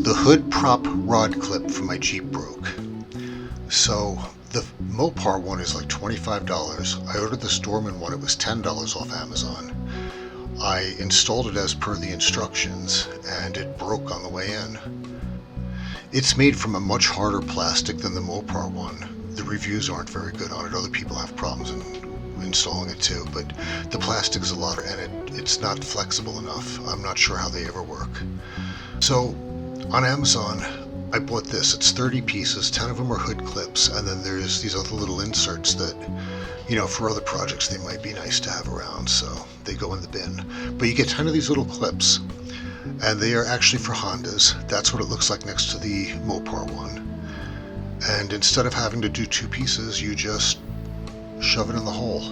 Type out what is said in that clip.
The hood prop rod clip for my Jeep broke. So the Mopar one is like $25. I ordered the Storman one, it was $10 off Amazon. I installed it as per the instructions and it broke on the way in. It's made from a much harder plastic than the Mopar one. The reviews aren't very good on it. Other people have problems installing it too, but the plastic is a lot and it's not flexible enough. I'm not sure how they ever work. So on Amazon, I bought this. It's 30 pieces, 10 of them are hood clips, and then there's these other little inserts that, you know, for other projects they might be nice to have around, so they go in the bin. But you get 10 of these little clips, and they are actually for Hondas. That's what it looks like next to the Mopar one. And instead of having to do two pieces, you just shove it in the hole.